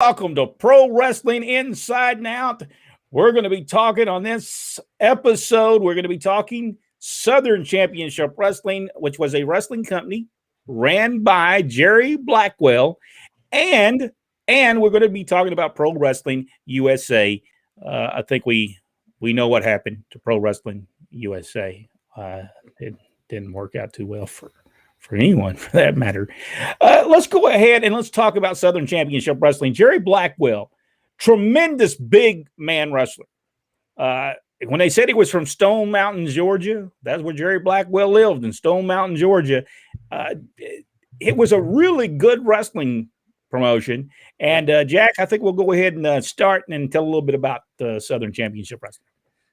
Welcome to Pro Wrestling Inside and Out. We're going to be talking on this episode. We're going to be talking Southern Championship Wrestling, which was a wrestling company ran by Jerry Blackwell, and we're going to be talking about Pro Wrestling USA. I think we know what happened to Pro Wrestling USA. It didn't work out too well for anyone, for that matter. Let's go ahead and let's talk about Southern Championship Wrestling. Jerry Blackwell, tremendous big man wrestler. When they said he was from Stone Mountain, Georgia, that's where Jerry Blackwell lived, in Stone Mountain, Georgia. It was a really good wrestling promotion. And, Jack, I think we'll go ahead and start and tell a little bit about Southern Championship Wrestling.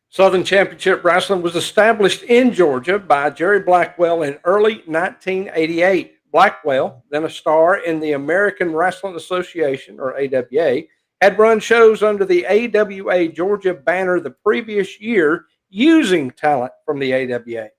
Southern Championship Wrestling was established in Georgia by Jerry Blackwell in early 1988. Blackwell, then a star in the American Wrestling Association, or AWA, had run shows under the AWA Georgia banner the previous year using talent from the AWA.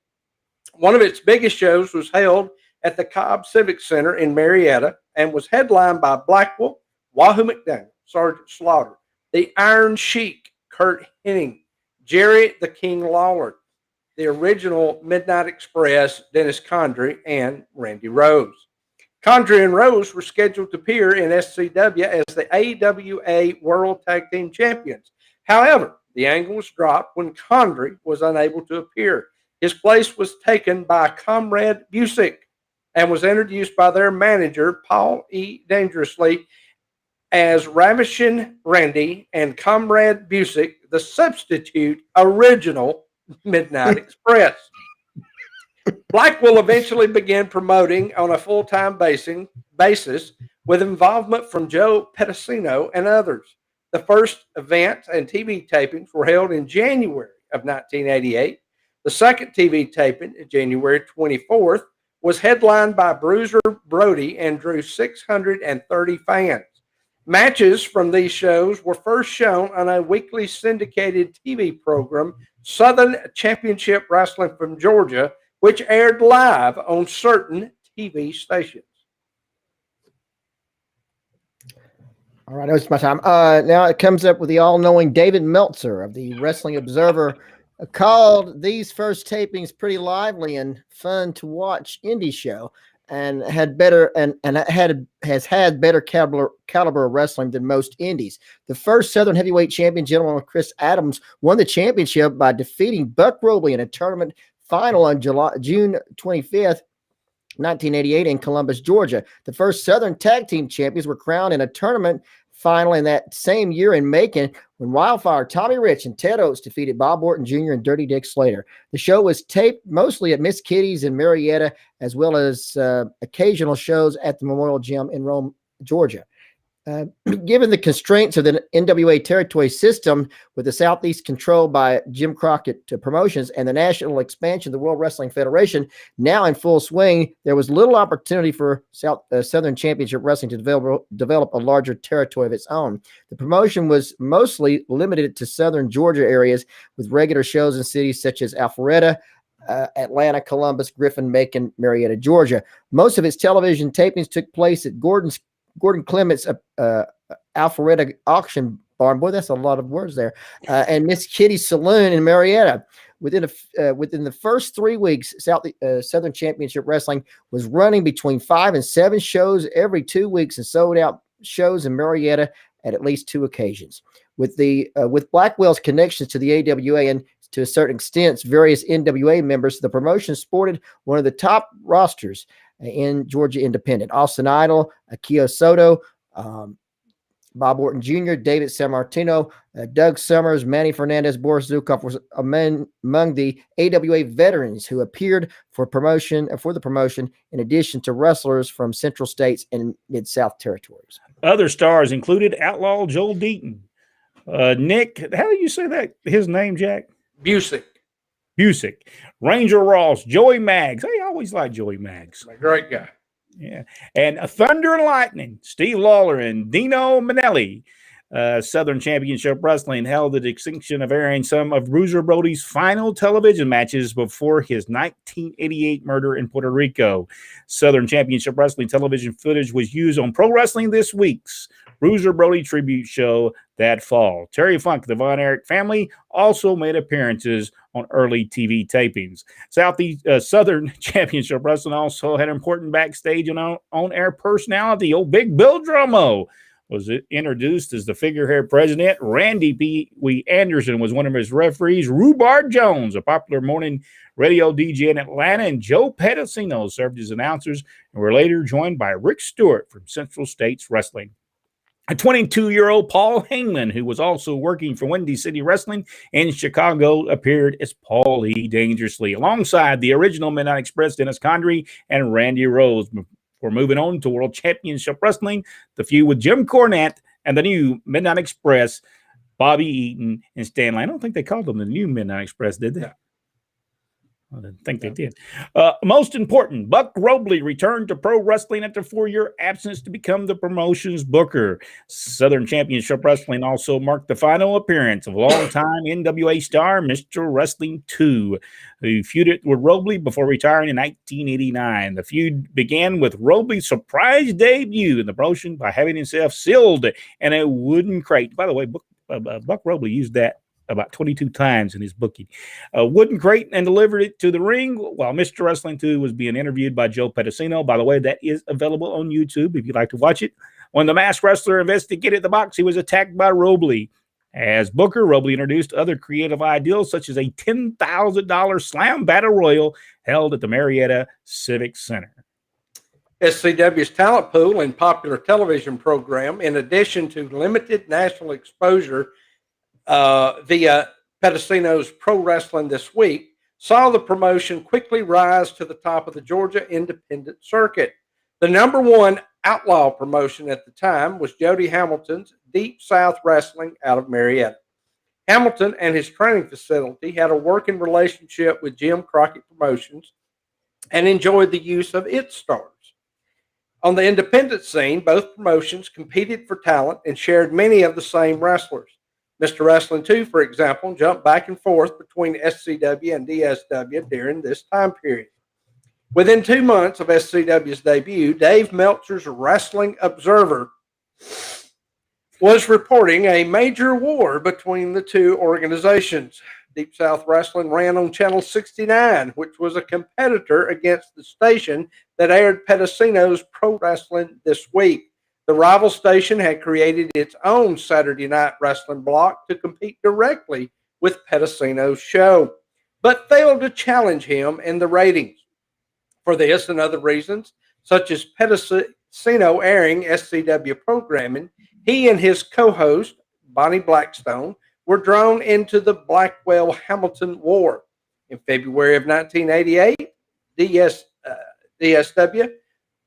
One of its biggest shows was held at the Cobb Civic Center in Marietta and was headlined by Blackwell, Wahoo McDaniel, Sergeant Slaughter, the Iron Sheik, Kurt Hennig, Jerry the King Lawler, the original Midnight Express, Dennis Condrey, and Randy Rose. Condrey and Rose were scheduled to appear in SCW as the AWA World Tag Team Champions. However, the angle was dropped when Condrey was unable to appear. His place was taken by Comrade Busick and was introduced by their manager, Paul E. Dangerously, as Ravishing Randy and Comrade Busick, the substitute original Midnight Express. Blackwell eventually began promoting on a full-time basis with involvement from Joe Pedicino and others. The first event and TV tapings were held in January of 1988. The second TV taping, January 24th, was headlined by Bruiser Brody and drew 630 fans. Matches from these shows were first shown on a weekly syndicated TV program, Southern Championship Wrestling from Georgia, which aired live on certain TV stations. All right, that was my time. Now it comes up with the all-knowing David Meltzer of the Wrestling Observer, called these first tapings pretty lively and fun to watch indie show, and had better has had better caliber of wrestling than most indies. The first Southern Heavyweight Champion, gentleman Chris Adams, won the championship by defeating Buck Robley in a tournament final on June 25th, 1988 in Columbus, Georgia. The first Southern Tag Team Champions were crowned in a tournament final in that same year in Macon when Wildfire Tommy Rich and Ted Oates defeated Bob Orton Jr. and Dirty Dick Slater. The show was taped mostly at Miss Kitty's in Marietta, as well as occasional shows at the Memorial Gym in Rome, Georgia. Given the constraints of the NWA territory system, with the Southeast controlled by Jim Crockett Promotions and the national expansion of the World Wrestling Federation now in full swing, there was little opportunity for Southern Championship Wrestling to develop a larger territory of its own. The promotion was mostly limited to Southern Georgia areas, with regular shows in cities such as Alpharetta, Atlanta, Columbus, Griffin, Macon, Marietta, Georgia. Most of its television tapings took place at Gordon Clement's Alpharetta Auction Barn. Boy, that's a lot of words there. And Miss Kitty's Saloon in Marietta. Within the first 3 weeks, Southern Championship Wrestling was running between 5 and 7 shows every 2 weeks and sold out shows in Marietta at least 2 occasions. With Blackwell's connections to the AWA and to a certain extent various NWA members, the promotion sported one of the top rosters in Georgia Independent. Austin Idol, Akio Soto, Bob Orton Jr., David Sammartino, Doug Summers, Manny Fernandez, Boris Zukov was among the AWA veterans who appeared for the promotion, in addition to wrestlers from Central States and Mid-South territories. Other stars included Outlaw Joel Deaton, Nick, how do you say that, his name, Jack? Busick, Ranger Ross, Joey Maggs. I always like Joey Maggs. A great guy. Yeah. And Thunder and Lightning, Steve Lawler and Dino Manelli. Southern Championship Wrestling held the distinction of airing some of Bruiser Brody's final television matches before his 1988 murder in Puerto Rico. Southern Championship Wrestling television footage was used on Pro Wrestling This Week's Bruiser Brody tribute show that fall. Terry Funk, the Von Erich family, also made appearances on early TV tapings. Southern Championship Wrestling also had important backstage and on-air personality. Big Bill Drummo was introduced as the figurehead president. Randy P. Wee Anderson was one of his referees. Rhubarb Jones, a popular morning radio DJ in Atlanta, and Joe Pedicino served as announcers and were later joined by Rick Stewart from Central States Wrestling. A 22-year-old Paul Heyman, who was also working for Windy City Wrestling in Chicago, appeared as Paul E. Dangerously, alongside the original Midnight Express, Dennis Condrey, and Randy Rose. Before moving on to World Championship Wrestling, the feud with Jim Cornette and the new Midnight Express, Bobby Eaton and Stanley. I don't think they called them the new Midnight Express, did they? Yeah. I didn't think they did. Most important, Buck Robley returned to pro wrestling after a 4-year absence to become the promotion's booker. Southern Championship Wrestling also marked the final appearance of longtime NWA star Mr. Wrestling 2, who feuded with Robley before retiring in 1989. The feud began with Robley's surprise debut in the promotion by having himself sealed in a wooden crate. By the way, Buck Robley used that about 22 times in his booking. A wooden crate and delivered it to the ring while Mr. Wrestling 2 was being interviewed by Joe Pedicino. By the way, that is available on YouTube if you'd like to watch it. When the masked wrestler investigated the box, he was attacked by Robley. As booker, Robley introduced other creative ideas, such as a $10,000 slam battle royal held at the Marietta Civic Center. SCW's talent pool and popular television program, in addition to limited national exposure via Pedicino's Pro Wrestling This Week, saw the promotion quickly rise to the top of the Georgia independent circuit. The number one outlaw promotion at the time was Jody Hamilton's Deep South Wrestling out of Marietta. Hamilton and his training facility had a working relationship with Jim Crockett Promotions and enjoyed the use of its stars. On the independent scene, both promotions competed for talent and shared many of the same wrestlers. Mr. Wrestling 2, for example, jumped back and forth between SCW and DSW during this time period. Within 2 months of SCW's debut, Dave Meltzer's Wrestling Observer was reporting a major war between the two organizations. Deep South Wrestling ran on Channel 69, which was a competitor against the station that aired Pedicino's Pro Wrestling This Week. The rival station had created its own Saturday night wrestling block to compete directly with Pedicino's show, but failed to challenge him in the ratings. For this and other reasons, such as Pedicino airing SCW programming, he and his co-host, Bonnie Blackstone, were drawn into the Blackwell-Hamilton War. In February of 1988, DSW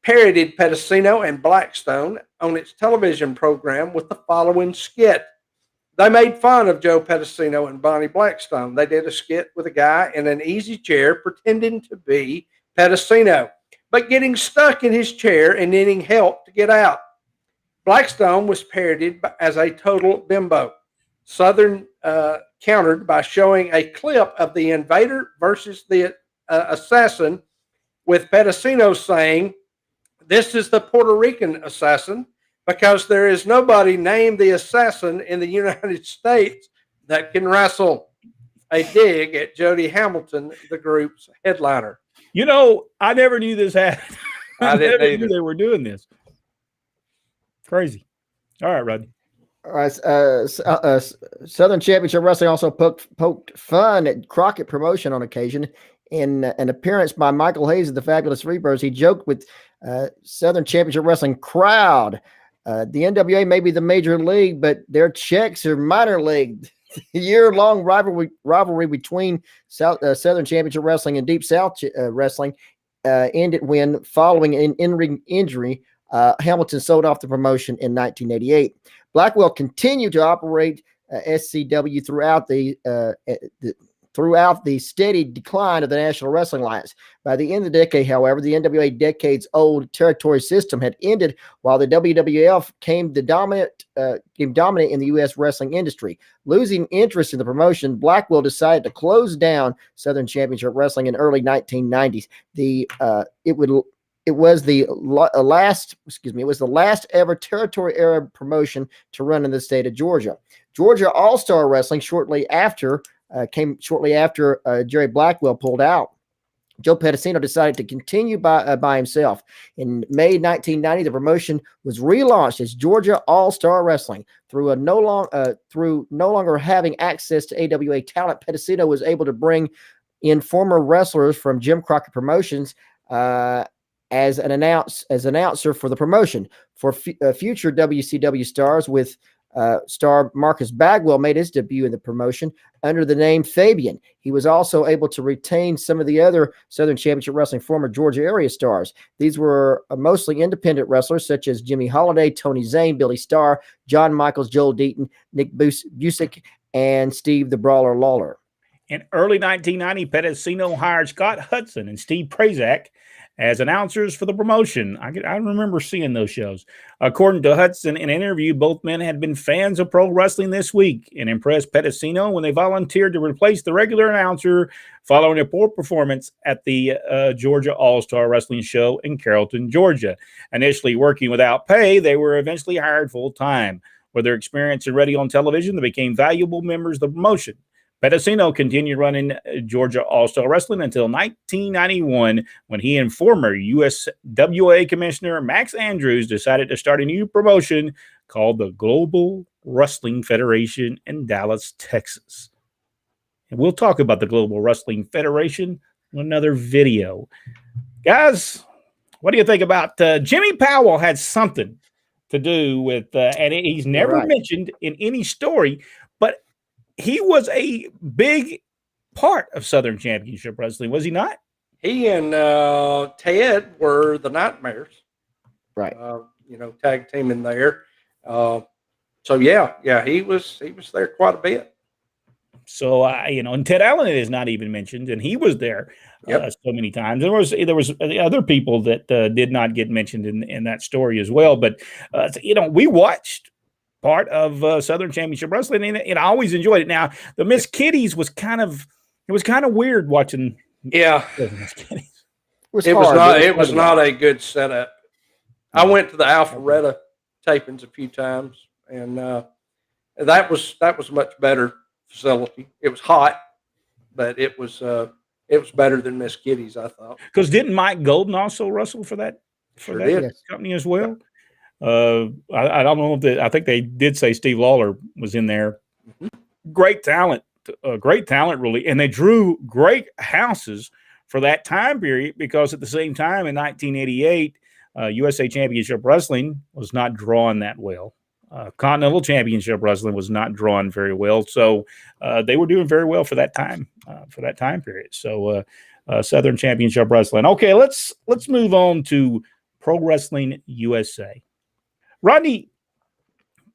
parodied Pedicino and Blackstone on its television program with the following skit. They made fun of Joe Pedicino and Bonnie Blackstone. They did a skit with a guy in an easy chair pretending to be Pedicino, but getting stuck in his chair and needing help to get out. Blackstone was parodied as a total bimbo. Southern countered by showing a clip of the invader versus the assassin, with Pedicino saying, "This is the Puerto Rican assassin, because there is nobody named the assassin in the United States that can wrestle." A dig at Jody Hamilton, the group's headliner. You know, I never knew this happened. I didn't never either. knew they were doing this. Crazy. All right, Rodney. All right. Southern Championship Wrestling also poked fun at Crockett Promotion on occasion. In an appearance by Michael Hayes of the Fabulous Freebirds, he joked with Southern Championship Wrestling crowd. The NWA may be the major league, but their checks are minor league. The year-long rivalry between Southern Championship Wrestling and Deep South Wrestling ended when, following an in-ring injury, Hamilton sold off the promotion in 1988. Blackwell continued to operate SCW throughout the steady decline of the National Wrestling Alliance. By the end of the decade, however, the NWA decades-old territory system had ended, while the WWF became dominant in the U.S. wrestling industry. Losing interest in the promotion, Blackwell decided to close down Southern Championship Wrestling in early 1990s. It it was the last ever territory era promotion to run in the state of Georgia. Georgia All-Star Wrestling came shortly after Jerry Blackwell pulled out. Joe Pedicino decided to continue by himself. In May 1990, the promotion was relaunched as Georgia All-Star Wrestling. Through no longer having access to AWA talent, Pedicino was able to bring in former wrestlers from Jim Crockett Promotions as an announcer for the promotion. For future WCW stars, with star Marcus Bagwell made his debut in the promotion under the name Fabian. He was also able to retain some of the other Southern Championship Wrestling former Georgia area stars. These were mostly independent wrestlers such as Jimmy Holiday, Tony Zane, Billy Starr, John Michaels, Joel Deaton, Nick Busick, and Steve the Brawler Lawler. In early 1990, Pedicino hired Scott Hudson and Steve Prazak as announcers for the promotion. I remember seeing those shows. According to Hudson, in an interview, both men had been fans of pro wrestling this week and impressed Pedicino when they volunteered to replace the regular announcer following a poor performance at the Georgia All-Star Wrestling Show in Carrollton, Georgia. Initially working without pay, they were eventually hired full-time. With their experience and ready on television, they became valuable members of the promotion. Pedicino continued running Georgia All-Star Wrestling until 1991, when he and former USWA Commissioner Max Andrews decided to start a new promotion called the Global Wrestling Federation in Dallas, Texas. And we'll talk about the Global Wrestling Federation in another video. Guys, what do you think about Jimmy Powell had something to do with, and he's never mentioned in any story, but he was a big part of Southern Championship Wrestling, was he not? He and Ted were the Nightmares, right? Tag team in there. So yeah, he was there quite a bit. So and Ted Allen is not even mentioned, and he was there so many times. There was other people that did not get mentioned in that story as well. But we watched part of Southern Championship Wrestling, and I always enjoyed it. Now, the Miss Kitties was kind of weird watching. Yeah, Miss Kitties. It was not a good setup. I went to the Alpharetta tapings a few times, and that was a much better facility. It was hot, but it was better than Miss Kitties, I thought. Because didn't Mike Golden also wrestle for that company as well? I don't know if I think they did say Steve Lawler was in there. Mm-hmm. Great talent, really. And they drew great houses for that time period, because at the same time in 1988, USA Championship Wrestling was not drawn that well. Continental Championship Wrestling was not drawn very well. So they were doing very well for that time period. So Southern Championship Wrestling. Okay, let's move on to Pro Wrestling USA. Rodney,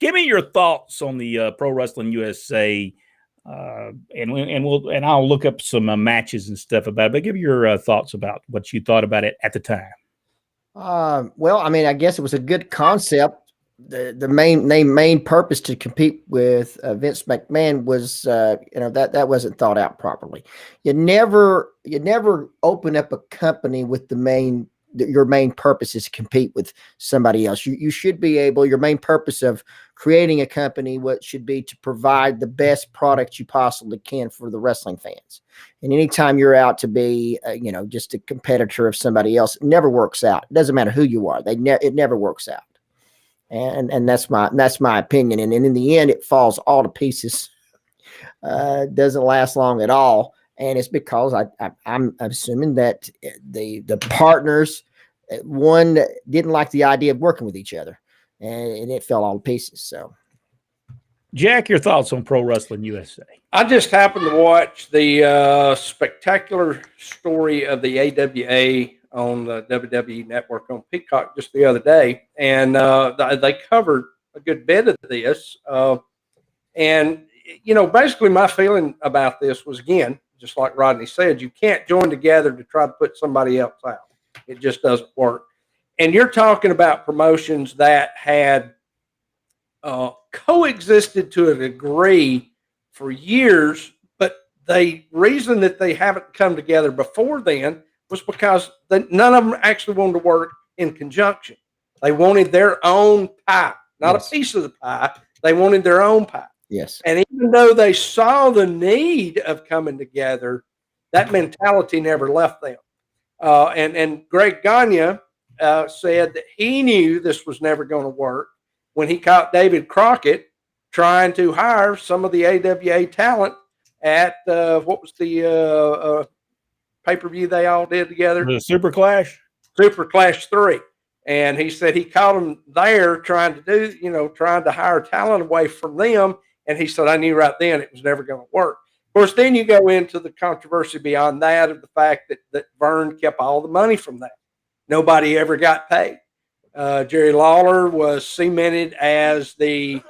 give me your thoughts on the Pro Wrestling USA, and I'll look up some matches and stuff about it. But give your thoughts about what you thought about it at the time. Well, I mean, I guess it was a good concept. The main purpose to compete with Vince McMahon was, that wasn't thought out properly. You never open up a company with your main purpose is to compete with somebody else. You should be able, your main purpose of creating a company, what should be to provide the best product you possibly can for the wrestling fans. And anytime you're out to be, just a competitor of somebody else, it never works out. It doesn't matter who you are. It never works out. And that's my opinion. And in the end, it falls all to pieces. Doesn't last long at all. And it's because I'm assuming that the partners, one didn't like the idea of working with each other, and it fell all to pieces. So, Jack, your thoughts on Pro Wrestling USA? I just happened to watch the spectacular story of the AWA on the WWE Network on Peacock just the other day, and they covered a good bit of this. And basically my feeling about this was, again, just like Rodney said, you can't join together to try to put somebody else out. It just doesn't work. And you're talking about promotions that had coexisted to a degree for years, but the reason that they haven't come together before then was because none of them actually wanted to work in conjunction. They wanted their own pie, not a piece of the pie. They wanted their own pie. Yes. And even though they saw the need of coming together, that mentality never left them. And Greg Gagne said that he knew this was never going to work when he caught David Crockett trying to hire some of the AWA talent at what was the pay-per-view they all did together? The Super Clash? Super Clash 3. And he said he caught them there trying to hire talent away from them. And he said, I knew right then it was never going to work. Of course, then you go into the controversy beyond that of the fact that Vern kept all the money from that. Nobody ever got paid. Jerry Lawler was cemented as the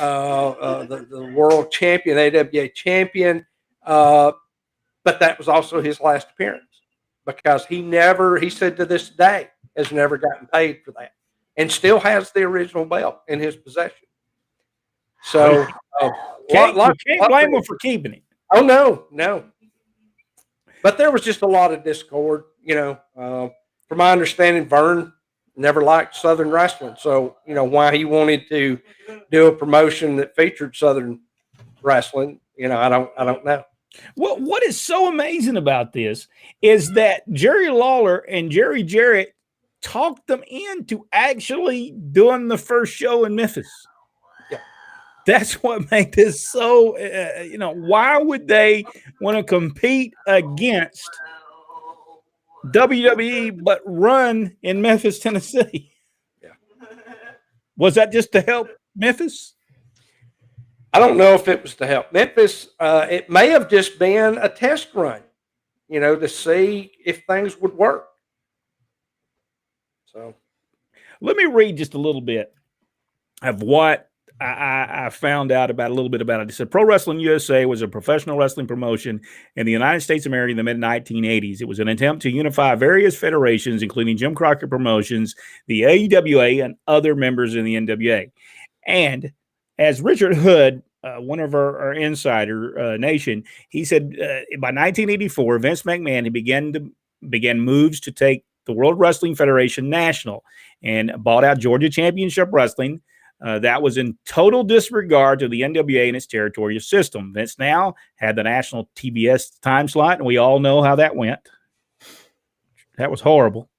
world champion, AWA champion, but that was also his last appearance because he said to this day, has never gotten paid for that and still has the original belt in his possession. So can't blame him for keeping it. Oh, no. But there was just a lot of discord, from my understanding, Vern never liked Southern wrestling. So, why he wanted to do a promotion that featured Southern wrestling, I don't know. Well, what is so amazing about this is that Jerry Lawler and Jerry Jarrett talked them into actually doing the first show in Memphis. Yeah. That's what made this so, why would they want to compete against WWE but run in Memphis, Tennessee? Yeah. Was that just to help Memphis? I don't know if it was to help Memphis. It may have just been a test run, to see if things would work. So let me read just a little bit of what I found out about a little bit about it. It said Pro Wrestling USA was a professional wrestling promotion in the United States of America in the mid-1980s. It was an attempt to unify various federations, including Jim Crockett Promotions, the AWA, and other members in the NWA. And as Richard Hood, one of our insider nation, he said by 1984, Vince McMahon began moves to take the World Wrestling Federation national and bought out Georgia Championship Wrestling. That was in total disregard to the NWA and its territorial system. Vince now had the national TBS time slot, and we all know how that went. That was horrible.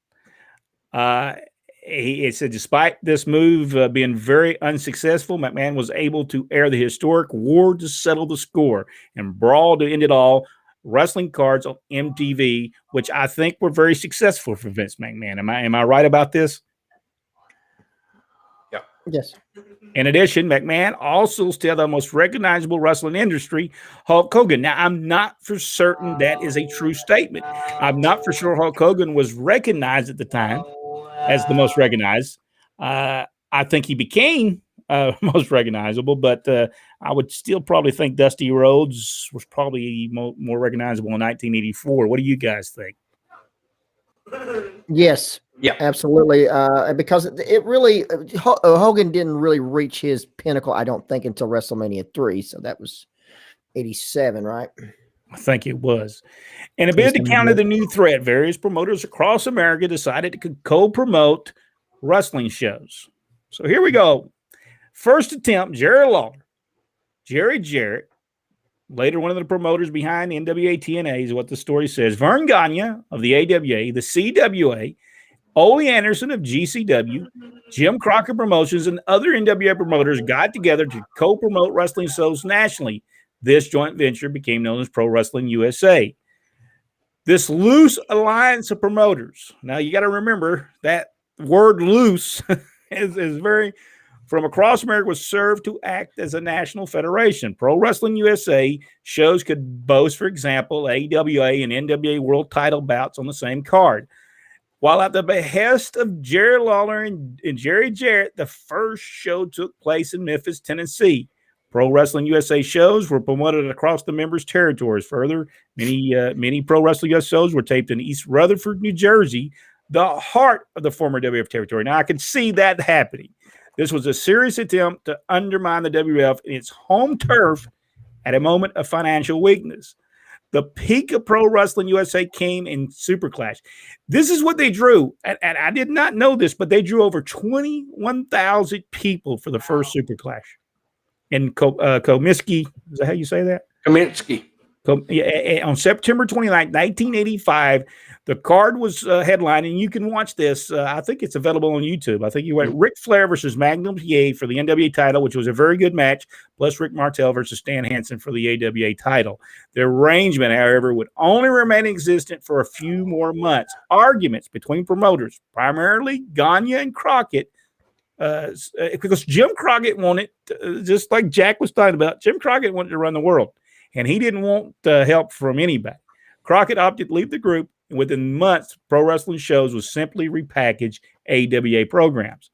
It said, despite this move being very unsuccessful, McMahon was able to air the historic War to Settle the Score and Brawl to End It All wrestling cards on MTV, which I think were very successful for Vince McMahon. Am I right about this? Yeah. Yes. In addition, McMahon also still the most recognizable wrestling industry, Hulk Hogan. Now, I'm not for certain that is a true statement. I'm not for sure Hulk Hogan was recognized at the time as the most recognized. I think he became most recognizable, but I would still probably think Dusty Rhodes was probably more recognizable in 1984. What do you guys think? Yes. Yeah, absolutely. Because it really, Hogan didn't really reach his pinnacle, I don't think, until WrestleMania 3. So that was 87, right? I think it was. In a bid to counter the new threat, various promoters across America decided to co-promote wrestling shows. So here we go. First attempt, Jerry Lawler, Jerry Jarrett, later one of the promoters behind NWA TNA is what the story says. Vern Gagne of the AWA, the CWA, Ole Anderson of GCW, Jim Crockett Promotions, and other NWA promoters got together to co-promote wrestling shows nationally. This joint venture became known as Pro Wrestling USA. This loose alliance of promoters. Now, you got to remember that word loose is very, from across America, was served to act as a national federation. Pro Wrestling USA shows could boast, for example, AWA and NWA world title bouts on the same card. While at the behest of Jerry Lawler and Jerry Jarrett, the first show took place in Memphis, Tennessee. Pro Wrestling USA shows were promoted across the members' territories. Further, many Pro Wrestling USA shows were taped in East Rutherford, New Jersey, the heart of the former WWF territory. Now, I can see that happening. This was a serious attempt to undermine the WWF in its home turf at a moment of financial weakness. The peak of Pro Wrestling USA came in Super Clash. This is what they drew. And I did not know this, but they drew over 21,000 people for the first Super Clash. In Comiskey, is that how you say that? Kaminsky. On September 29, 1985, the card was headlined, and you can watch this. I think it's available on YouTube. I think you went Ric Flair versus Magnum PA for the NWA title, which was a very good match, plus Rick Martel versus Stan Hansen for the AWA title. The arrangement, however, would only remain existent for a few more months. Arguments between promoters, primarily Gagne and Crockett, because Jim Crockett wanted, just like Jack was talking about, Jim Crockett wanted to run the world, and he didn't want help from anybody. Crockett opted to leave the group, and within months, Pro Wrestling Shows would simply repackage AWA programs.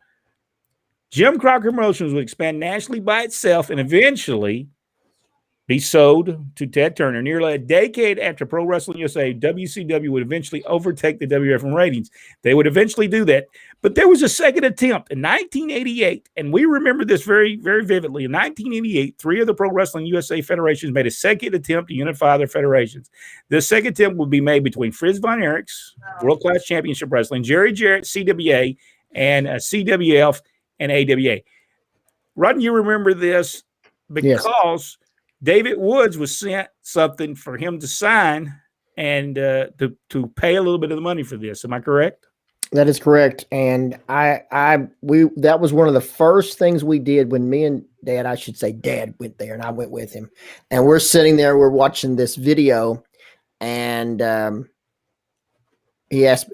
Jim Crockett Promotions would expand nationally by itself and eventually be sold to Ted Turner. Nearly a decade after Pro Wrestling USA, WCW would eventually overtake the WWF in ratings. They would eventually do that. But there was a second attempt in 1988, and we remember this very, very vividly. In 1988, 3 of the Pro Wrestling USA federations made a second attempt to unify their federations. This second attempt would be made between Fritz Von Erich's World Class Championship Wrestling, Jerry Jarrett, CWA, and CWF and AWA. Rodney, you remember this because yes. David Woods was sent something for him to sign and to pay a little bit of the money for this. Am I correct? That is correct. And that was one of the first things we did when me and Dad, I should say Dad, went there, and I went with him. And we're sitting there, we're watching this video, and he asked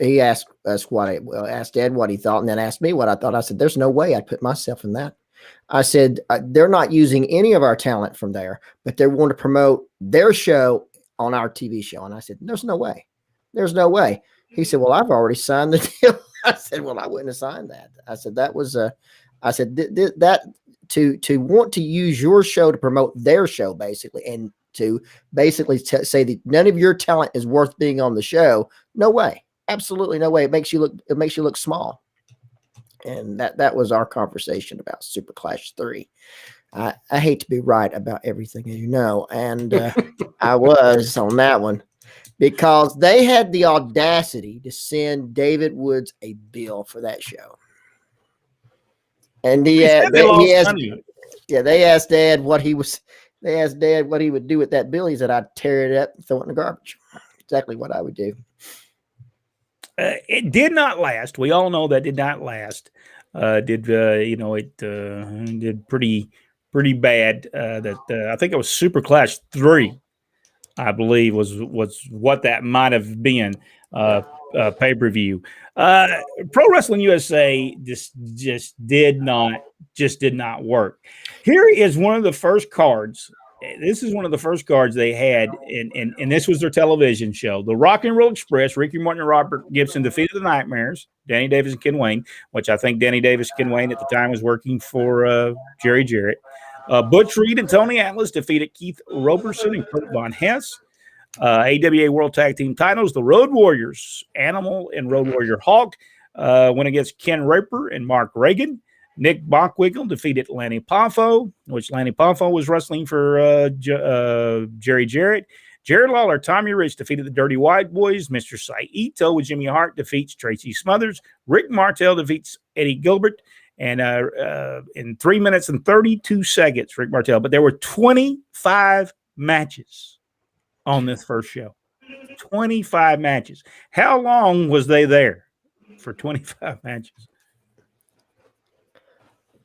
us asked Dad what he thought, and then asked me what I thought. I said, "There's no way I'd put myself in that." I said, they're not using any of our talent from there, but they want to promote their show on our TV show. And I said, there's no way. There's no way. He said, well, I've already signed the deal. I said, well, I wouldn't have signed that. I said, that was I said, that to want to use your show to promote their show, basically, and to basically say that none of your talent is worth being on the show. No way. Absolutely no way. It makes you look small. And that was our conversation about Super Clash 3. I hate to be right about everything, as you know, and I was on that one because they had the audacity to send David Woods a bill for that show. And they asked Dad what he would do with that bill. He said, I'd tear it up and throw it in the garbage. Exactly what I would do. It did not last. We all know that did not last. It did pretty bad. I think it was Super Clash 3, I believe, was what that might have been. Pay-per-view. Pro Wrestling USA just did not work. Here is one of the first cards. This is one of the first cards they had, and this was their television show. The Rock and Roll Express, Ricky Martin and Robert Gibson defeated the Nightmares, Danny Davis and Ken Wayne, which I think Danny Davis, Ken Wayne at the time was working for Jerry Jarrett. Butch Reed and Tony Atlas defeated Keith Roberson and Kurt Von Hess. AWA World Tag Team titles, the Road Warriors, Animal and Road Warrior Hawk, went against Ken Raper and Mark Reagan. Nick Bockwinkel defeated Lanny Poffo, which Lanny Poffo was wrestling for Jerry Jarrett. Jared Lawler, Tommy Rich defeated the Dirty White Boys. Mr. Saito with Jimmy Hart defeats Tracy Smothers. Rick Martel defeats Eddie Gilbert. And in 3 minutes and 32 seconds, Rick Martel. But there were 25 matches on this first show. 25 matches. How long was they there for 25 matches?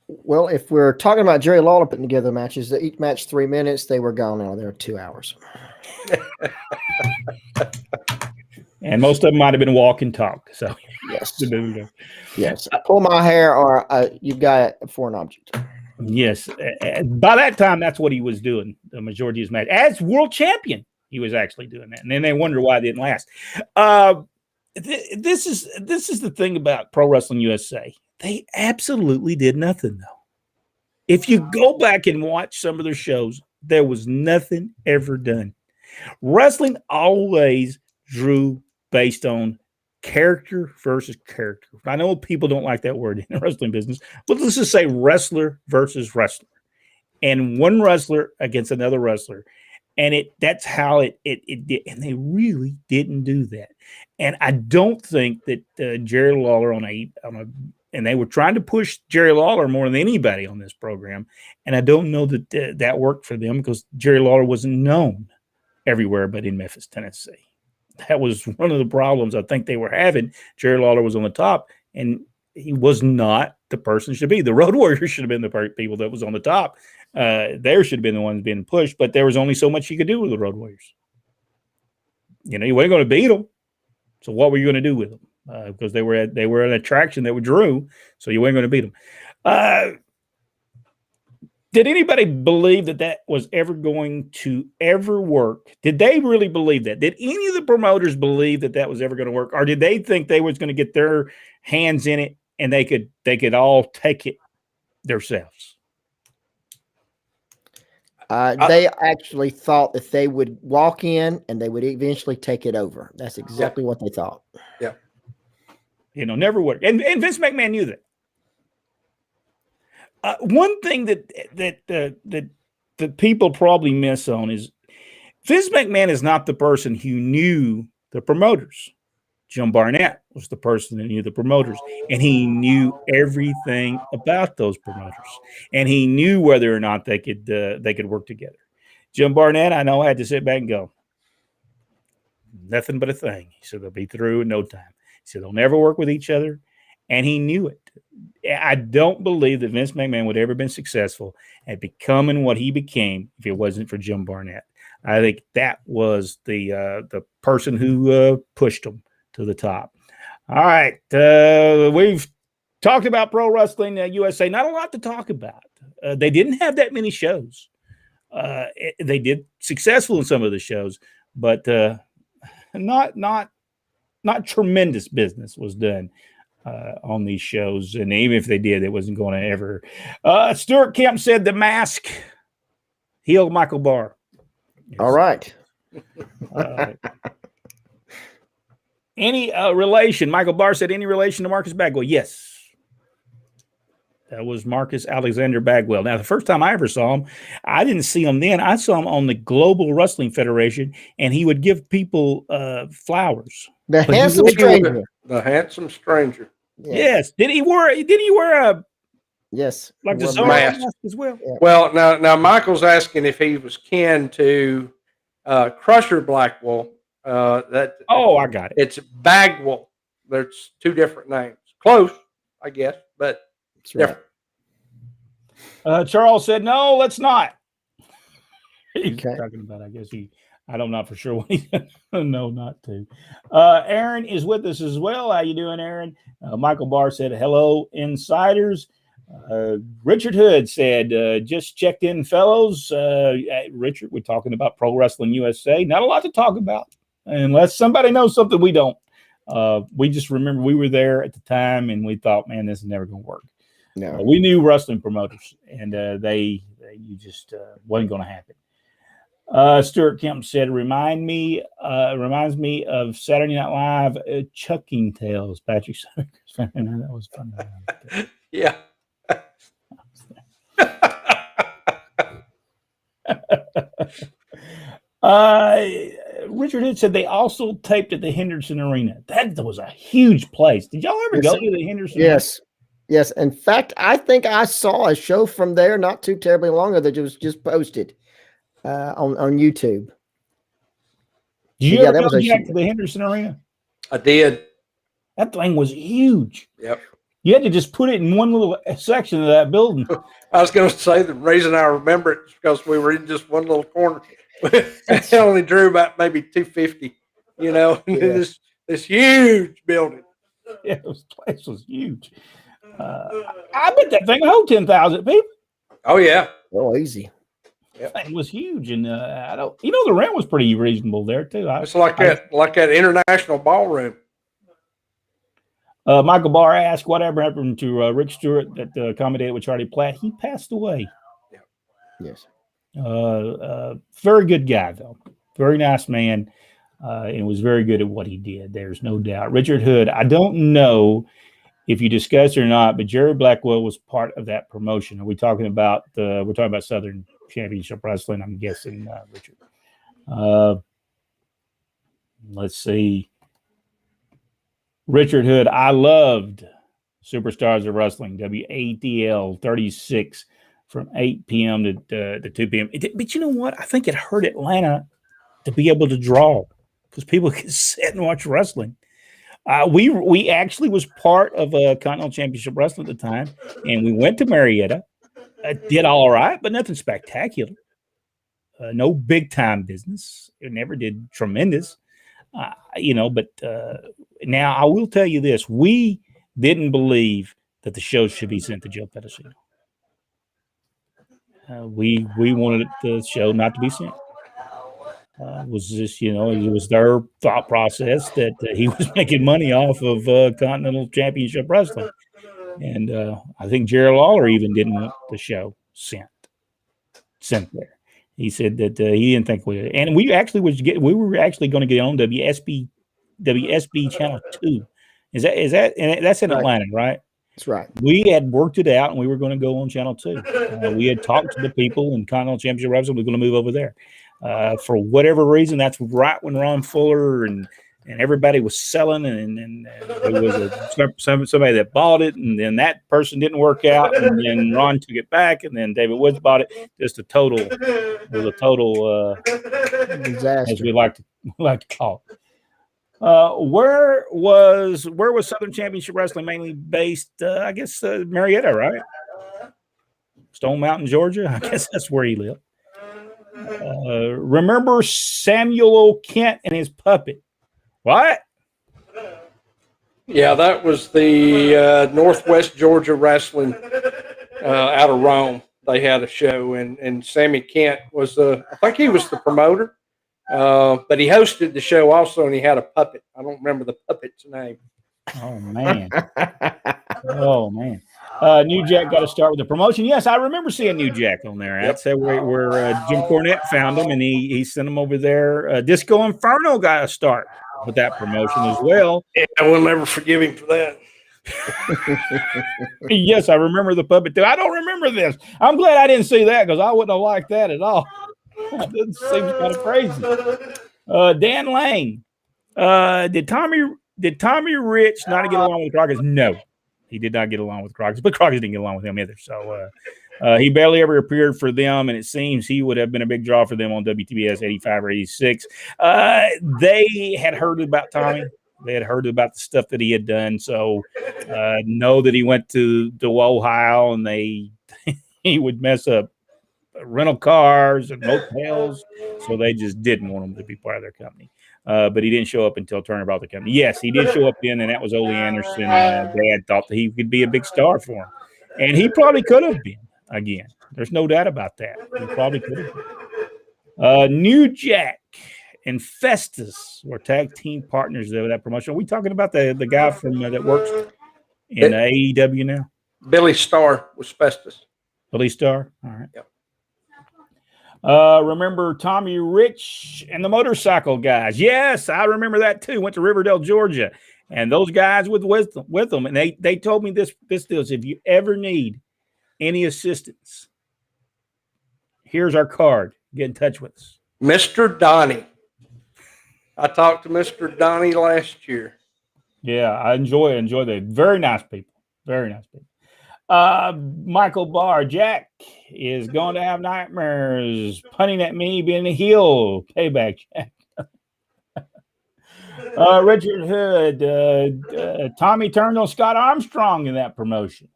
Well, if we're talking about Jerry Lawler putting together matches, each match 3 minutes, they were gone out there 2 hours. And most of them might have been walk and talk. So yes, yes. Pull my hair, or you've got a foreign object. Yes. By that time, that's what he was doing. The majority of his match as world champion, he was actually doing that. And then they wonder why it didn't last. This is the thing about Pro Wrestling USA. They absolutely did nothing, though. If you go back and watch some of their shows, there was nothing ever done. Wrestling always drew based on character versus character. I know people don't like that word in the wrestling business, but let's just say wrestler versus wrestler. And one wrestler against another wrestler. And that's how it did. And they really didn't do that. And I don't think that Jerry Lawler and they were trying to push Jerry Lawler more than anybody on this program. And I don't know that that worked for them because Jerry Lawler wasn't known everywhere but in Memphis, Tennessee. That was one of the problems I think they were having. Jerry Lawler was on the top, and he was not the person should be. The Road Warriors should have been the people that was on the top. They should have been the ones being pushed, but there was only so much you could do with the Road Warriors. You know, you weren't going to beat them. So what were you going to do with them? Because they were an attraction that drew, so you weren't going to beat them. Did anybody believe that was ever going to ever work? Did they really believe that? Did any of the promoters believe that was ever going to work, or did they think they was going to get their hands in it and they could all take it themselves? They actually thought that they would walk in and they would eventually take it over. That's exactly what they thought. Yeah. You know, never worked. And Vince McMahon knew that. One thing that people probably miss on is Vince McMahon is not the person who knew the promoters. Jim Barnett was the person that knew the promoters, and he knew everything about those promoters, and he knew whether or not they could work together. Jim Barnett, I know, had to sit back and go, nothing but a thing. He said they'll be through in no time. He said they'll never work with each other, and he knew it. I don't believe that Vince McMahon would have ever been successful at becoming what he became if it wasn't for Jim Barnett. I think that was the person who pushed him to the top. All right. We've talked about Pro Wrestling USA. Not a lot to talk about. They didn't have that many shows. They did successful in some of the shows, but not tremendous business was done on these shows. And even if they did, it wasn't going to ever. Stuart Kemp said the Mask healed Michael Barr. All right. Any relation? Michael Barr said any relation to Marcus Bagwell? Yes. That was Marcus Alexander Bagwell. Now, the first time I ever saw him, I didn't see him then. I saw him on the Global Wrestling Federation, and he would give people flowers. The handsome stranger. The handsome stranger. Yeah. Yes. Did he wear a yes like the mask as well? Yeah. Well, now Michael's asking if he was kin to Crusher Blackwell. I got it. It's Bagwell. There's two different names. Close, I guess, but That's right. different. Charles said, no, let's not. He's Okay. talking about, I guess I'm not for sure what he's no, not to. Aaron is with us as well. How you doing, Aaron? Michael Barr said, hello, insiders. Richard Hood said, just checked in, fellows. Richard, we're talking about Pro Wrestling USA. Not a lot to talk about unless somebody knows something we don't. We just remember we were there at the time and we thought, man, this is never going to work. No. We knew wrestling promoters, and you just wasn't going to happen. Stuart Kemp said, reminds me of Saturday Night Live Chucking Tales. Patrick Summers. That was fun. Yeah. Richard Hood said they also taped at the Henderson Arena. That was a huge place. Did y'all ever go to the Henderson? Yes. Yes. In fact, I think I saw a show from there not too terribly long ago that was just posted on YouTube. Did you Yeah, ever that go was a Jack, to the Henderson Arena? I did. That thing was huge. Yep. You had to just put it in one little section of that building. I was going to say the reason I remember it is because we were in just one little corner. It only drew about maybe 250, Yeah. this huge building. Yeah, this place was huge. I bet that thing held 10,000 people. Oh, yeah. Oh, easy. It was huge, and the rent was pretty reasonable there too. It's like that international ballroom. Michael Barr asked whatever happened to Rick Stewart that accommodated with Charlie Platt. He passed away. Yes. Very good guy though, very nice man, and was very good at what he did. There's no doubt. Richard Hood, I don't know if you discussed it or not, but Jerry Blackwell was part of that promotion. Are we talking about we're talking about Southern Championship Wrestling? I'm guessing, Richard. Let's see. Richard Hood, I loved Superstars of Wrestling, WATL 36 from 8 p.m. to 2 p.m. But you know what? I think it hurt Atlanta to be able to draw because people could sit and watch wrestling. We actually was part of a Continental Championship Wrestling at the time, and we went to Marietta. Did all right, but nothing spectacular. No big time business. It never did tremendous, But now I will tell you this: we didn't believe that the show should be sent to Joe Pedicino. We wanted the show not to be sent. Was just it was their thought process that he was making money off of Continental Championship Wrestling, and I think Jerry Lawler even didn't want the show sent there. He said that he didn't think and we were actually going to get on WSB Channel 2. Is that and that's in Atlanta, right? That's right. We had worked it out, and we were going to go on Channel 2. We had talked to the people in Continental Championship Wrestling. We were going to move over there. For whatever reason, that's right when Ron Fuller and everybody was selling, and there was somebody that bought it, and then that person didn't work out, and then Ron took it back, and then David Woods bought it. Just a total disaster, as we like to call it. Where was Southern Championship Wrestling mainly based? I guess Marietta, right? Stone Mountain, Georgia. I guess that's where he lived. Remember Samuel O. Kent and his puppet? What? Yeah, that was the Northwest Georgia Wrestling out of Rome. They had a show, and Sammy Kent was I think he was the promoter, but he hosted the show also, and he had a puppet. I don't remember the puppet's name. Oh, man. New Jack got to start with the promotion. Yes, I remember seeing New Jack on there. That's where Jim Cornette found him, and he sent him over there. Disco Inferno got to start with that promotion as well. Yeah, I will never forgive him for that. Yes, I remember the puppet too. I don't remember this. I'm glad I didn't see that because I wouldn't have liked that at all. It seems kind of crazy. Dan Lang. Did Tommy Rich not get along with Crockett's? No, he did not get along with Crockett's, but Crockett's didn't get along with him either. So he barely ever appeared for them, and it seems he would have been a big draw for them on WTBS 85 or 86. They had heard about Tommy. They had heard about the stuff that he had done. So know that he went to Ohio, and he would mess up rental cars and motels. So they just didn't want him to be part of their company. But he didn't show up until Turner bought the company. Yes, he did show up then, and that was Ole Anderson. Dad thought that he could be a big star for him. And he probably could have been again. There's no doubt about that. He probably could have been. New Jack and Festus were tag team partners there with that promotion. Are we talking about the guy from that works in AEW now? Billy Starr was Festus. Billy Starr? All right. Yep. Remember Tommy Rich and the motorcycle guys? Yes, I remember that too. Went to Riverdale, Georgia, and those guys with them, and they told me this deal is if you ever need any assistance, here's our card. Get in touch with us. Mr. Donnie. I talked to Mr. Donnie last year. Yeah, I enjoy that. Very nice people. Very nice people. Michael Barr, Jack is going to have nightmares punting at me being a heel. Payback, Jack. Richard Hood, Tommy turned on Scott Armstrong in that promotion.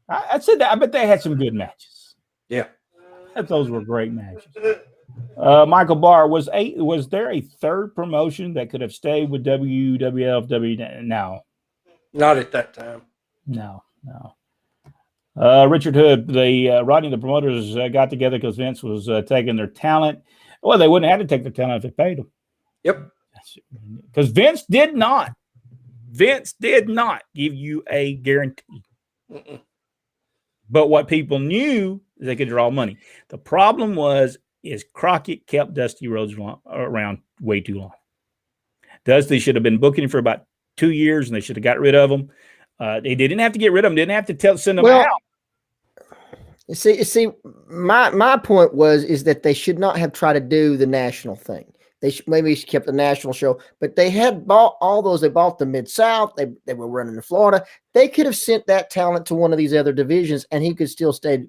I said that. I bet they had some good matches. Yeah. I bet those were great matches. Michael Barr, was there a third promotion that could have stayed with WWF? No. Not at that time. No. Richard Hood, Rodney and the promoters got together because Vince was taking their talent. Well, they wouldn't have to take their talent if they paid them. Yep. Because Vince did not give you a guarantee. Mm-mm. But what people knew is they could draw money. The problem is Crockett kept Dusty Rhodes around way too long. Dusty should have been booking for about 2 years, and they should have got rid of him. They didn't have to get rid of him. Didn't have to send them out. See, my point is that they should not have tried to do the national thing. They maybe kept the national show, but they had bought all those. They bought the Mid-South. They were running in Florida. They could have sent that talent to one of these other divisions, and he could still stay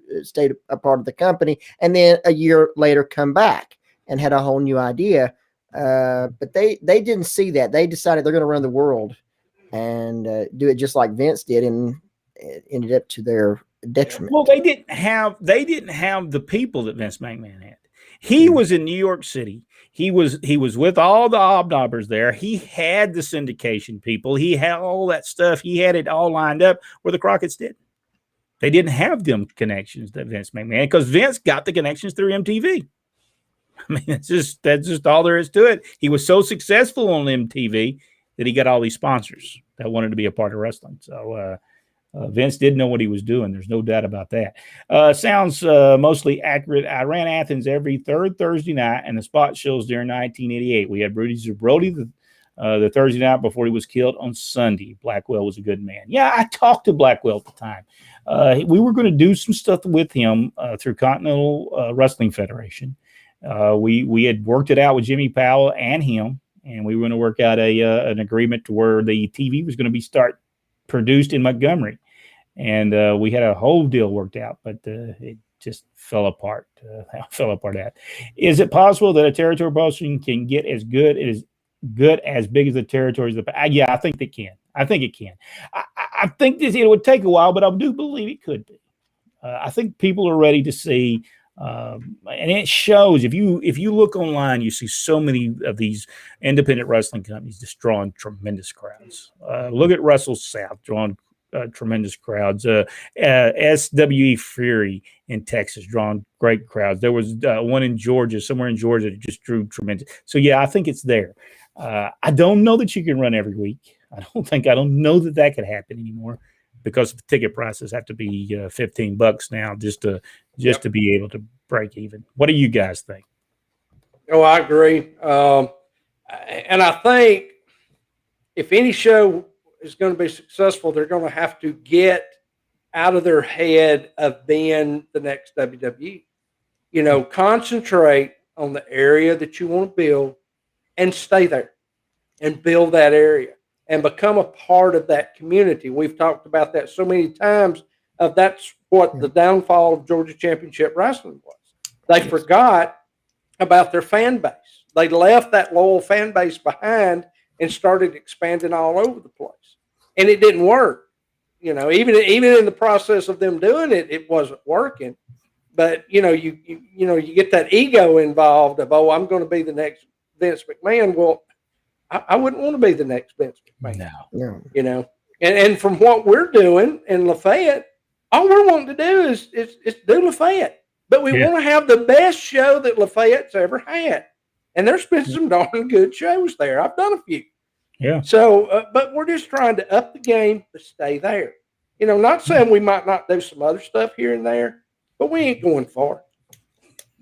a part of the company, and then a year later come back and had a whole new idea. But they didn't see that. They decided they're going to run the world and do it just like Vince did, and it ended up to their detriment. Well, they didn't have the people that Vince McMahon had. He was in New York City. He was with all the hobnobbers there. He had the syndication people. He had all that stuff. He had it all lined up where the Crockett's didn't. They didn't have them connections that Vince McMahon, because Vince got the connections through MTV. I mean, that's just all there is to it. He was so successful on MTV that he got all these sponsors that wanted to be a part of wrestling. So Vince did know what he was doing. There's no doubt about that. Sounds mostly accurate. I ran Athens every third Thursday night, and the spot shows during 1988. We had Rudy Zubrody the Thursday night before he was killed on Sunday. Blackwell was a good man. Yeah, I talked to Blackwell at the time. We were going to do some stuff with him through Continental Wrestling Federation. We had worked it out with Jimmy Powell and him, and we were going to work out an agreement to where the TV was going to be produced in Montgomery. And we had a whole deal worked out, but it just fell apart. Is it possible that a territory promotion can get as good as big as the territories? Yeah, I think they can. I think it can. I think it would take a while, but I do believe it could be. I think people are ready to see, and it shows. If you look online, you see so many of these independent wrestling companies just drawing tremendous crowds. Look at Wrestle South drawing tremendous crowds. SWE Fury in Texas drawing great crowds. There was one in Georgia, somewhere in Georgia, that just drew tremendous. So yeah, I think it's there. I don't know that you can run every week. I don't know that could happen anymore, because the ticket prices have to be $15 now just to be able to break even. What do you guys think? Oh, I agree. And I think if any show is going to be successful, they're going to have to get out of their head of being the next WWE. Concentrate on the area that you want to build and stay there and build that area and become a part of that community. We've talked about that so many times. That's what the downfall of Georgia Championship Wrestling was. They forgot about their fan base. They left that loyal fan base behind and started expanding all over the place. And it didn't work. Even in the process of them doing it, it wasn't working. But you get that ego involved of, I'm going to be the next Vince McMahon. Well, I wouldn't want to be the next Vince McMahon. No. And from what we're doing in Lafayette, all we're wanting to do is do Lafayette. But we want to have the best show that Lafayette's ever had. And there's been some darn good shows there. I've done a few. Yeah. So, but we're just trying to up the game to stay there. Not saying we might not do some other stuff here and there, but we ain't going far.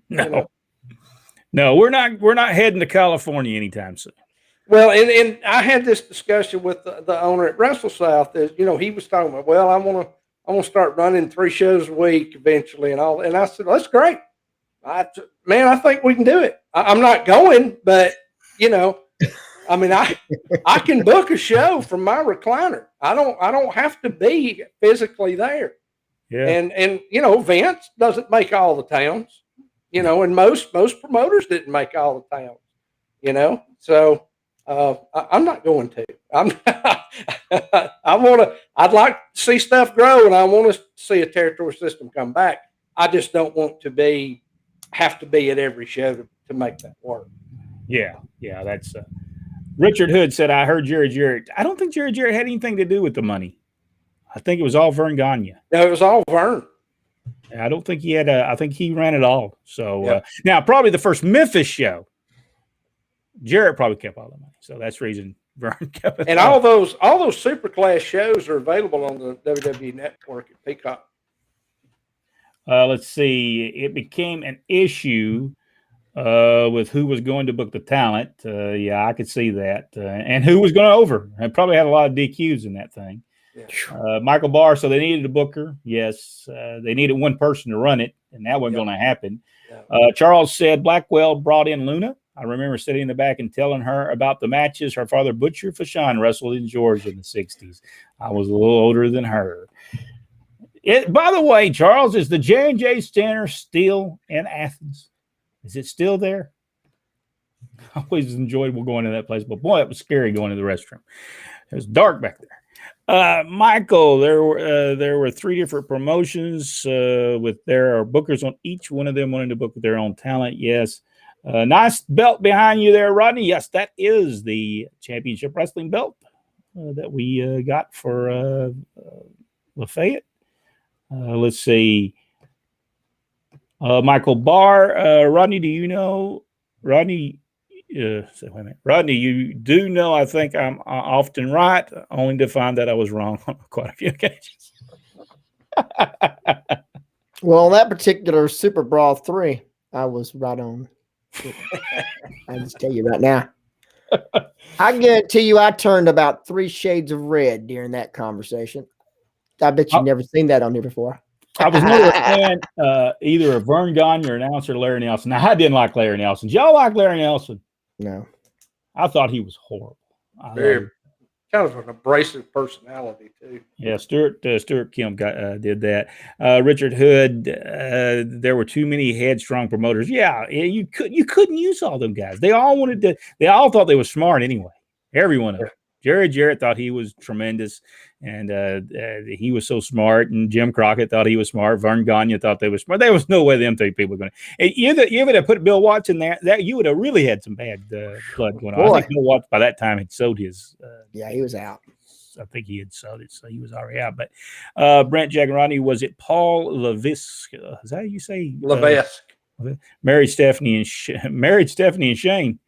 No. No, we're not heading to California anytime soon. Well, and I had this discussion with the owner at Wrestle South. He was talking about, well, I want to start running 3 shows a week eventually and all. And I said, that's great. I think we can do it. I'm not going, but I can book a show from my recliner. I don't have to be physically there. Yeah. And Vince doesn't make all the towns, and most promoters didn't make all the towns, So I'm not going to. I'd like to see stuff grow, and I want to see a territory system come back. I just don't want to have to be at every show to make that work. Yeah, that's Richard Hood said, I heard Jerry Jarrett. I don't think Jerry Jarrett had anything to do with the money. I think it was all Vern Gagne. No, it was all Vern. I don't think he had I think he ran it all. So now probably the first Memphis show, Jarrett probably kept all the money. So that's the reason Vern kept it. And all those super class shows are available on the WWE Network at Peacock. Let's see. It became an issue with who was going to book the talent. I could see that. And who was going to over. I probably had a lot of DQs in that thing. Yeah. Michael Barr, so they needed a booker. Yes. They needed one person to run it, and that wasn't going to happen. Yeah. Charles said Blackwell brought in Luna. I remember sitting in the back and telling her about the matches her father, Butcher Fashawn, wrestled in Georgia in the 60s. I was a little older than her. By the way, Charles, is the J&J Center still in Athens? Is it still there? I always enjoyed going to that place, but boy, it was scary going to the restroom. It was dark back there. Michael, there were 3 different promotions with their bookers on each one of them wanting to book with their own talent. Yes. Nice belt behind you there, Rodney. Yes, that is the championship wrestling belt that we got for Lafayette. Let's see. Michael Barr. Rodney, do you know? Rodney, wait a minute. Rodney, you do know I think I'm often right, only to find that I was wrong on quite a few occasions. Well, on that particular Super Brawl 3, I was right on. I just tell you right now. I guarantee you I turned about 3 shades of red during that conversation. I bet you've never seen that on here before. I was more a fan either of Vern Gagne or announcer Larry Nelson. Now, I didn't like Larry Nelson. Did y'all like Larry Nelson? No. I thought he was horrible. Very kind of an abrasive personality too. Yeah, Stuart Kim did that. Richard Hood. There were too many headstrong promoters. Yeah, you couldn't use all them guys. They all wanted to. They all thought they were smart anyway. Every one of them. Jerry Jarrett thought he was tremendous, and he was so smart. And Jim Crockett thought he was smart. Vern Gagne thought they were smart. There was no way them 3 people were going to. You would have put Bill Watts in there. That you would have really had some bad blood going on. I think Bill Watts by that time had sold his. Yeah, he was out. I think he had sold it, so he was already out. But Brent, Jack, and Rodney, was it Paul Levesque? Is that how you say? Levesque. Married Stephanie and Shane.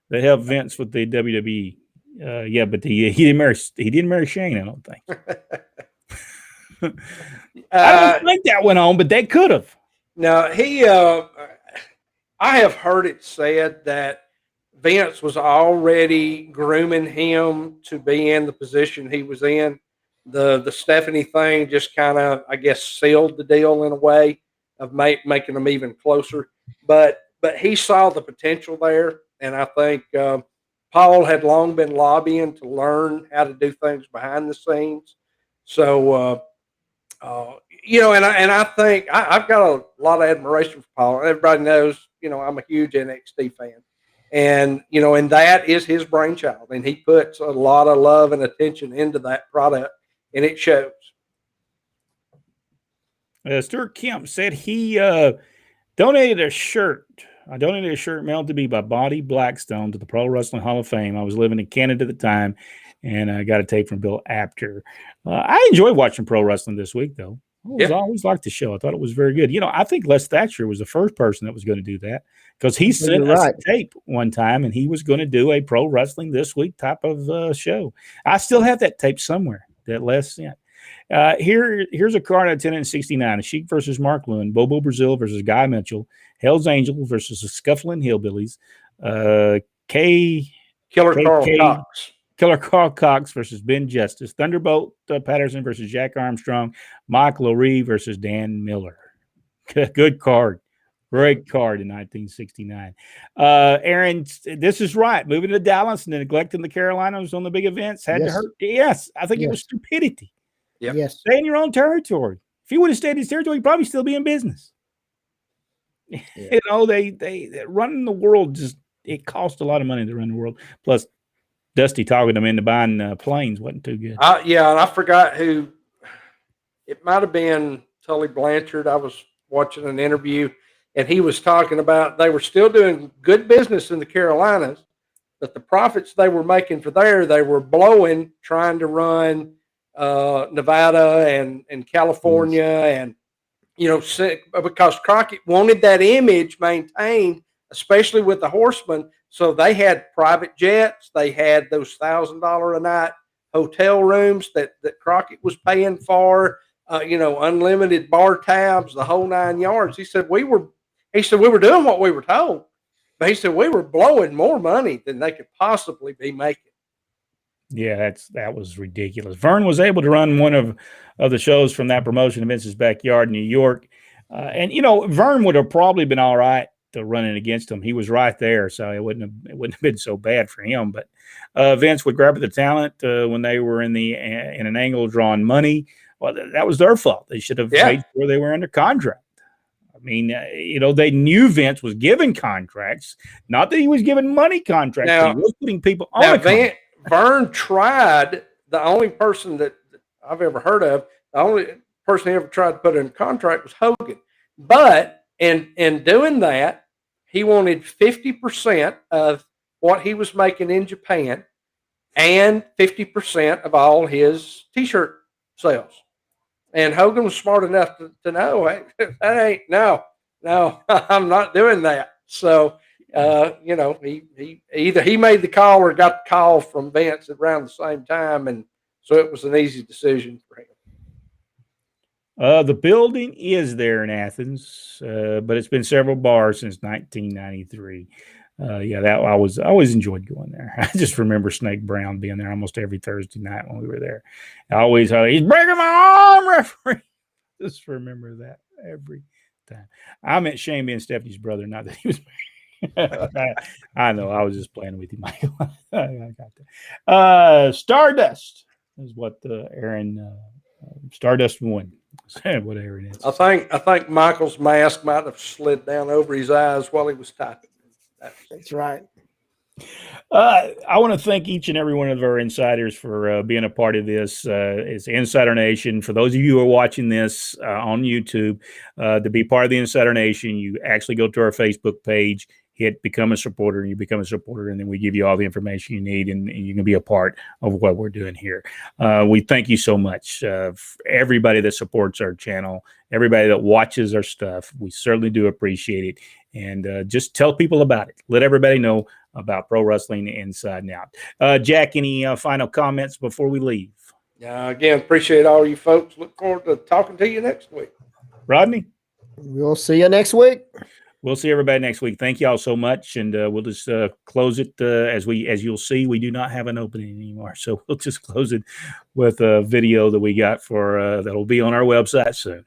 They helped Vince with the WWE. Yeah, but he didn't marry Shane, I don't think. I don't think that went on, but they could have. No, I have heard it said that Vince was already grooming him to be in the position he was in. The Stephanie thing just kind of, I guess, sealed the deal in a way of making them even closer. But he saw the potential there, and I think Paul had long been lobbying to learn how to do things behind the scenes. So, and I think I've got a lot of admiration for Paul. Everybody knows, I'm a huge NXT fan. And, and that is his brainchild. And he puts a lot of love and attention into that product, and it shows. Stuart Kemp said he donated a shirt. I donated a shirt mailed to me by Bobby Blackstone to the Pro Wrestling Hall of Fame. I was living in Canada at the time, and I got a tape from Bill Apter. I enjoyed watching pro wrestling this week, though. I always liked the show. I thought it was very good. I think Les Thatcher was the first person that was going to do that because he sent us a tape one time, and he was going to do a pro wrestling this week type of show. I still have that tape somewhere that Les sent. Here's a card at 10-69. Sheik versus Mark Lewin, Bobo Brazil versus Guy Mitchell, Hell's Angels versus the Scuffling Hillbillies, Killer Carl Cox versus Ben Justice, Thunderbolt Patterson versus Jack Armstrong, Mike Lowry versus Dan Miller. Good card. Great card in 1969. Aaron, this is right. Moving to Dallas and neglecting the Carolinas on the big events had to hurt. Yes, I think it was stupidity. Yep. Yes. Stay in your own territory. If he would have stayed in his territory, he'd probably still be in business. Yeah. They running the world it cost a lot of money to run the world. Plus, Dusty talking them into buying planes wasn't too good. And I forgot who. It might have been Tully Blanchard. I was watching an interview, and he was talking about they were still doing good business in the Carolinas, but the profits they were making for there, they were blowing trying to run Nevada and California, and because Crockett wanted that image maintained, especially with the Horsemen. So they had private jets, they had those $1,000 a night hotel rooms that Crockett was paying for, unlimited bar tabs, the whole 9 yards. He said we were doing what we were told, but he said we were blowing more money than they could possibly be making. Yeah, that was ridiculous. Vern was able to run one of the shows from that promotion in Vince's backyard in New York. And Vern would have probably been all right to running against him. He was right there, so it wouldn't have been so bad for him. But Vince would grab the talent when they were in an angle drawing money. Well, that was their fault. They should have made sure they were under contract. I mean, they knew Vince was giving contracts, not that he was giving money contracts. Now, but he was putting people on. Now, Vern tried. The only person that I've ever heard of, the only person he ever tried to put in a contract was Hogan. But in doing that, he wanted 50% of what he was making in Japan and 50% of all his T-shirt sales. And Hogan was smart enough to know, hey, that ain't, no, I'm not doing that. So, he either he made the call or got the call from Vince around the same time. And so it was an easy decision for him. The building is there in Athens, but it's been several bars since 1993. I always enjoyed going there. I just remember Snake Brown being there almost every Thursday night when we were there. He's breaking my arm, referee. Just remember that every time. I meant Shane being Stephanie's brother, not that he was. I know. I was just playing with you, Michael. I got that. Stardust is what Aaron Stardust won. Whatever it is. I think Michael's mask might have slid down over his eyes while he was typing. That's right. I want to thank each and every one of our insiders for being a part of this. It's Insider Nation. For those of you who are watching this on YouTube, to be part of the Insider Nation, you actually go to our Facebook page, hit Become a Supporter, and you become a supporter, and then we give you all the information you need, and you can be a part of what we're doing here. We thank you so much for everybody that supports our channel, everybody that watches our stuff. We certainly do appreciate it. And just tell people about it. Let everybody know about pro wrestling inside and out. Jack, any final comments before we leave? Again, appreciate all you folks. Look forward to talking to you next week. Rodney? We'll see you next week. We'll see everybody next week. Thank you all so much. And we'll just close it as you'll see, we do not have an opening anymore. So we'll just close it with a video that we got that'll be on our website soon.